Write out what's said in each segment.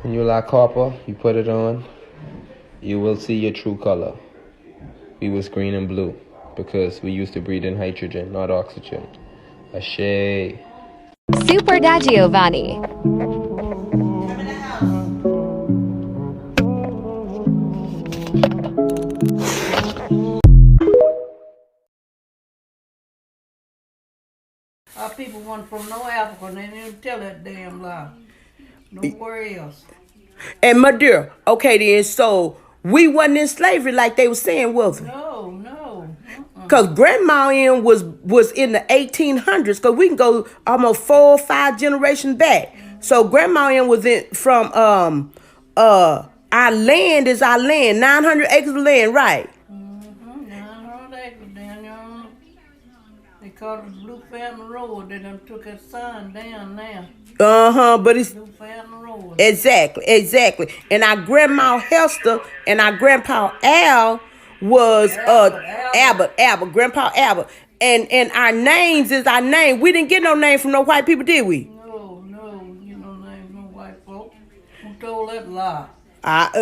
When you like copper, you put it on, you will see your true color. We was green and blue because we used to breathe in hydrogen, not oxygen. Ashe. Super da Giovanni. Our people want from no Africa, and they didn't tell that damn lie. Nowhere else. And my dear, okay then, so we wasn't in slavery like they were saying, was it? No. Because Grandma in was in the 1800s, because we can go almost 4 or 5 generations back. So Grandma in was from our land is our land, 900 acres of land, right? 900 acres down there. They call it Blue Fountain Road. They done took that sign down now. But it's Blue Fountain Road. exactly. And our Grandma Hester and our Grandpa Al was Albert, Grandpa Albert. And our names is our name. We didn't get no name from no white people, did we? No, you no name, no white folk. Who told that lie?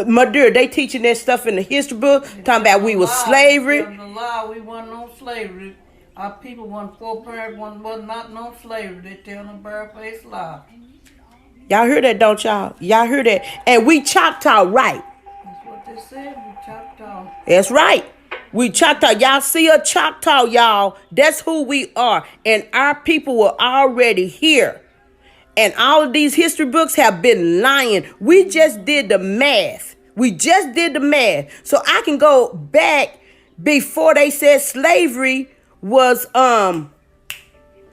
My dear, they teaching that stuff in the history book, talking about we was slavery. The lie, we wasn't no slavery. Our people wasn't foreparents, was not no slavery. They tell them barefaced lie. Y'all hear that, don't y'all? Y'all hear that? And we Choctaw, right? That's what they said, we Choctaw. That's right. We Choctaw. Y'all see a Choctaw, y'all. That's who we are. And our people were already here. And all of these history books have been lying. We just did the math. So I can go back before they said slavery was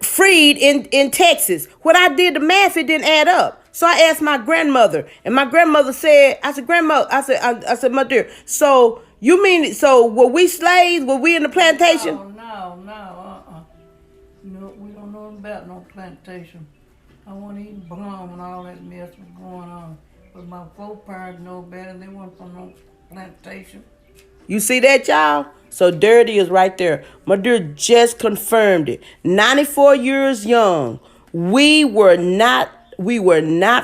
freed in Texas. When I did the math, it didn't add up. So I asked my grandmother, and my grandmother said, I said, my dear, so you mean, so were we slaves? Were we in the plantation? No, we don't know about no plantation. I wasn't even born when all that mess was going on. But my foreparents know better. They weren't from no plantation. You see that, y'all? So Dirty is right there. My dear just confirmed it. 94 years young. We were not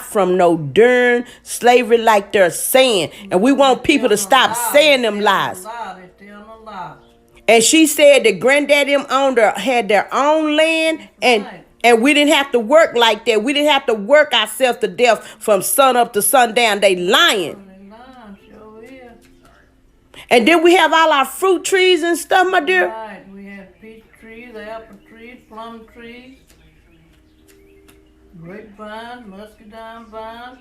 from no darn slavery like they're saying. And we want people to stop saying them lies. They tell them a lie. And she said that granddaddy had their own land, and we didn't have to work like that. We didn't have to work ourselves to death from sun up to sundown. They lying. Sure is. And then we have all our fruit trees and stuff, my dear. Right, we have peach trees, apple trees, plum trees, grapevines, muscadine vines,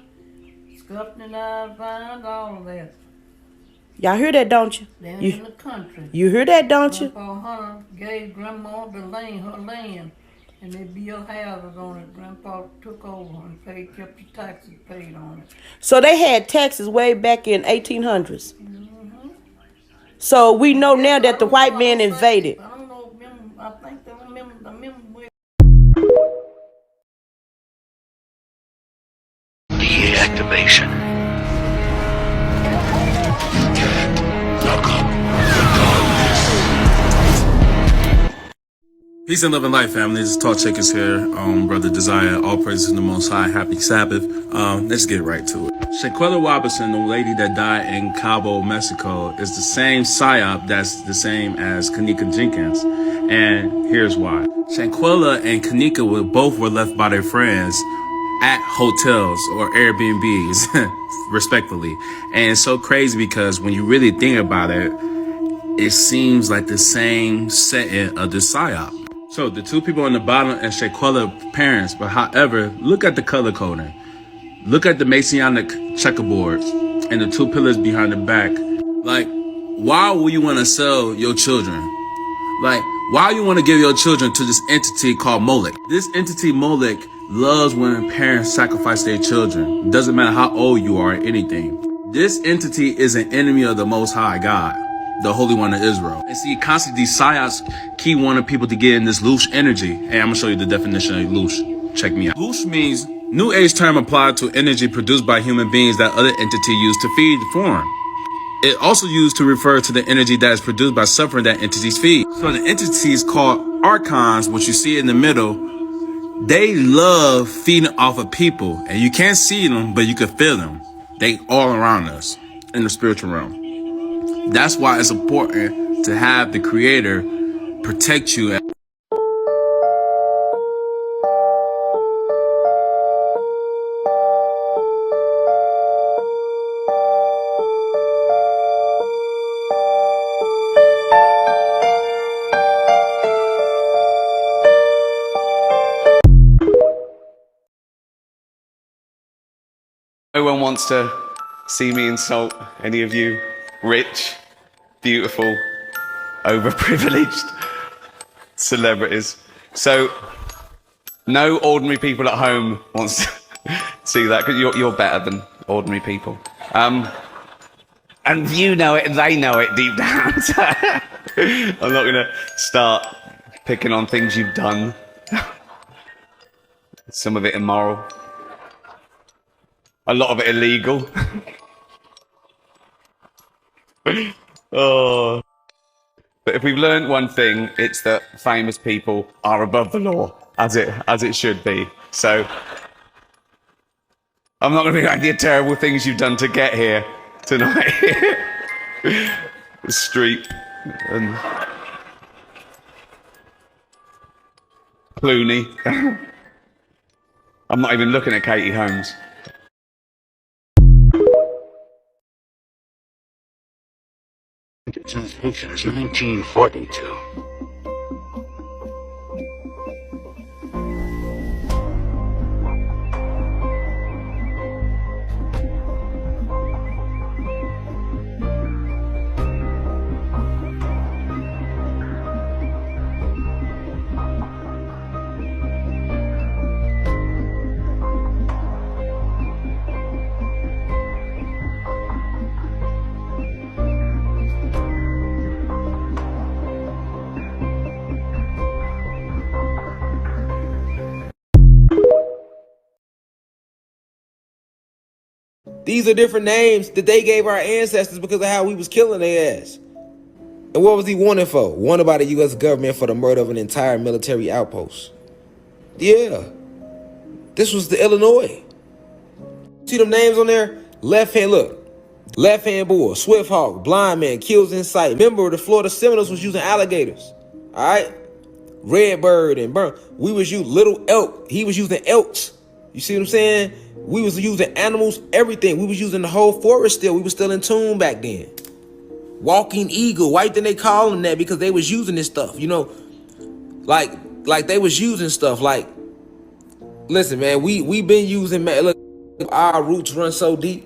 scuffing vines, all of that. Y'all hear that, don't you? Down in the country. You hear that, don't you? Grandpa Hunter gave Grandma her land, and they built houses on it. Grandpa took over and kept the taxes paid on it. So they had taxes way back in 1800s. So we know now that the white man invaded. I don't know. I think they remember where. Deactivation. Peace and love and life, family. This is Talk Checkers here. Brother Desire, all praises to the Most High. Happy Sabbath. Let's get right to it. Shaquella Robinson, the lady that died in Cabo, Mexico, is the same psyop that's the same as Kanika Jenkins. And here's why. Shaquella and Kanika were left by their friends at hotels or Airbnbs, respectfully. And it's so crazy because when you really think about it, it seems like the same setting of the psyop. So the two people on the bottom are Shaquella's parents, but however, look at the color coding. Look at the Masonic checkerboards and the two pillars behind the back. Like, why would you want to sell your children? Like, why you want to give your children to this entity called Molech? This entity, Molech, loves when parents sacrifice their children. It doesn't matter how old you are or anything. This entity is an enemy of the Most High God, the Holy One of Israel. And see, constantly these psyops keep wanting people to get in this loosh energy. Hey, I'm gonna show you the definition of loosh. Check me out. Loosh means new age term applied to energy produced by human beings that other entity use to feed the form. It also used to refer to the energy that is produced by suffering that entity's feed. So the entities called archons, which you see in the middle, they love feeding off of people, and you can't see them, but you can feel them. They all around us in the spiritual realm. That's why it's important to have the Creator protect you. No one wants to see me insult any of you rich, beautiful, overprivileged celebrities. So no ordinary people at home wants to see that, because you're better than ordinary people. And you know it, and they know it deep down. So I'm not going to start picking on things you've done. Some of it immoral. A lot of it illegal. Oh. But if we've learned one thing, it's that famous people are above the law, as it should be. So I'm not going to be like the terrible things you've done to get here tonight. The street and Clooney. I'm not even looking at Katie Holmes. Since 1942. These are different names that they gave our ancestors because of how we was killing their ass. And what was he wanted for? Wanted by the U.S. government for the murder of an entire military outpost. Yeah. This was the Illinois. See them names on there? Left hand, look. Left hand bull, swift hawk, blind man, kills in sight. Remember, the Florida Seminoles was using alligators. All right? Redbird and burn. We was using little elk. He was using elks. You see what I'm saying? We was using animals, everything. We was using the whole forest still. We was still in tune back then. Walking eagle. Why didn't they call them that? Because they was using this stuff, you know, like they was using stuff. Like, listen, man, we been using, man. Look, our roots run so deep.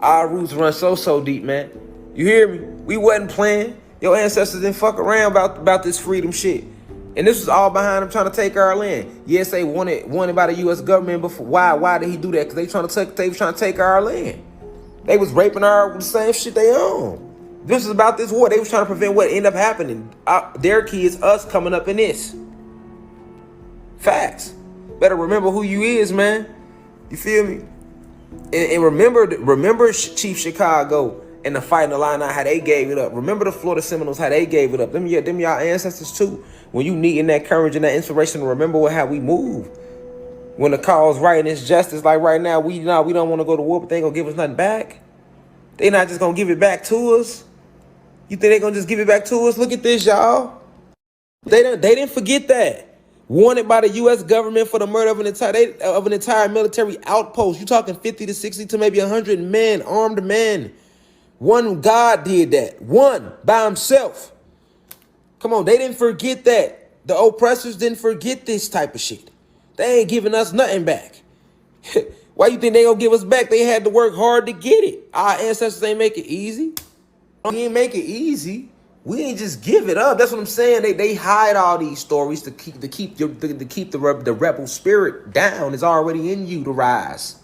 Our roots run so deep, man. You hear me? We wasn't playing. Your ancestors didn't fuck around about this freedom shit. And this was all behind them trying to take our land. Yes, they wanted by the U.S. government, but why did he do that? Because they was trying to take our land. They was raping the same shit they own. This is about this war. They was trying to prevent what ended up happening. Their kids, us coming up in this. Facts. Better remember who you is, man. You feel me? And remember Chief Chicago and the fight in the line out, how they gave it up. Remember the Florida Seminoles, how they gave it up. Them y'all ancestors too. When you needing that courage and that inspiration to remember how we move. When the cause right and it's justice, like right now, we don't want to go to war, but they ain't gonna give us nothing back. They not just gonna give it back to us. You think they gonna just give it back to us? Look at this, y'all. They didn't forget that. Wanted by the U.S. government for the murder of an entire military outpost. You talking 50 to 60 to maybe 100 men, armed men. One God did that. One by himself. Come on, they didn't forget that. The oppressors didn't forget this type of shit. They ain't giving us nothing back. Why you think they gonna give us back? They had to work hard to get it. Our ancestors ain't make it easy. We ain't make it easy. We ain't just give it up. That's what I'm saying. They hide all these stories to keep the rebel spirit down. It's already in you to rise.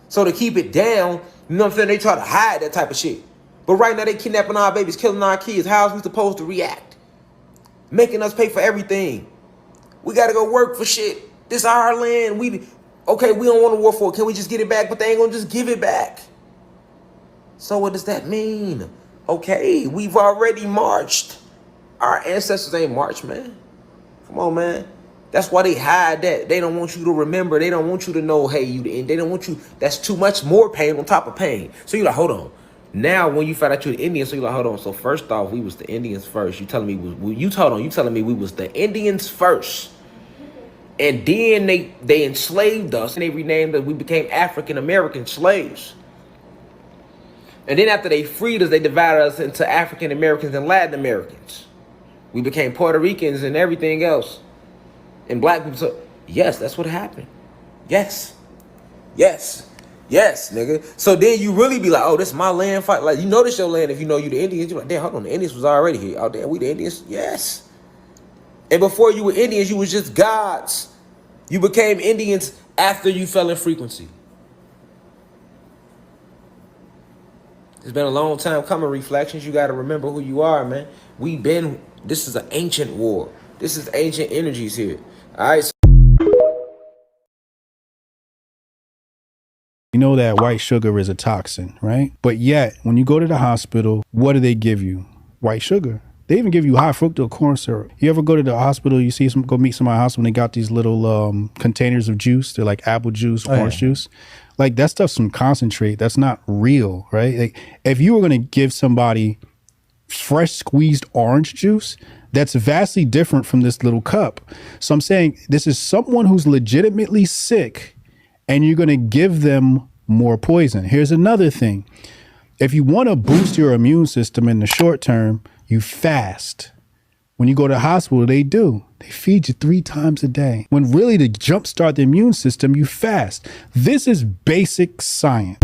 So to keep it down, you know what I'm saying? They try to hide that type of shit. But right now they kidnapping our babies, killing our kids. How is we supposed to react? Making us pay for everything. We gotta go work for shit. This our land. We don't want to war for it. Can we just get it back? But they ain't gonna just give it back. So what does that mean? Okay, we've already marched. Our ancestors ain't marched, man. Come on, man. That's why they hide that. They don't want you to remember. They don't want you to know, hey, they don't want you. That's too much more pain on top of pain. So you're like, hold on. Now, when you find out you're the Indian, so you're like, hold on. So first off, we was the Indians first. You telling me, you telling me we was the Indians first. And then they enslaved us and they renamed us. We became African American slaves. And then after they freed us, they divided us into African Americans and Latin Americans. We became Puerto Ricans and everything else. And black people. So, yes, that's what happened. Yes. Yes. Yes, nigga. So then you really be like, oh, this is my land. Fight. Like, you know this your land if you know you the Indians. You're like, damn, hold on. The Indians was already here. Oh, damn, we the Indians? Yes. And before you were Indians, you was just gods. You became Indians after you fell in frequency. It's been a long time coming, Reflections. You got to remember who you are, man. This is an ancient war. This is ancient energies here. All right. You know that white sugar is a toxin, right? But yet, when you go to the hospital, what do they give you? White sugar. They even give you high fructose corn syrup. You ever go to the hospital, you see go meet somebody else when they got these little containers of juice. They're like apple juice, orange juice. Like that stuff's some concentrate. That's not real, right? Like if you were going to give somebody fresh squeezed orange juice, that's vastly different from this little cup. So I'm saying this is someone who's legitimately sick and you're going to give them more poison. Here's another thing. If you want to boost your immune system in the short term, you fast. When you go to the hospital, they do. They feed you 3 times a day. When really to jumpstart the immune system, you fast. This is basic science.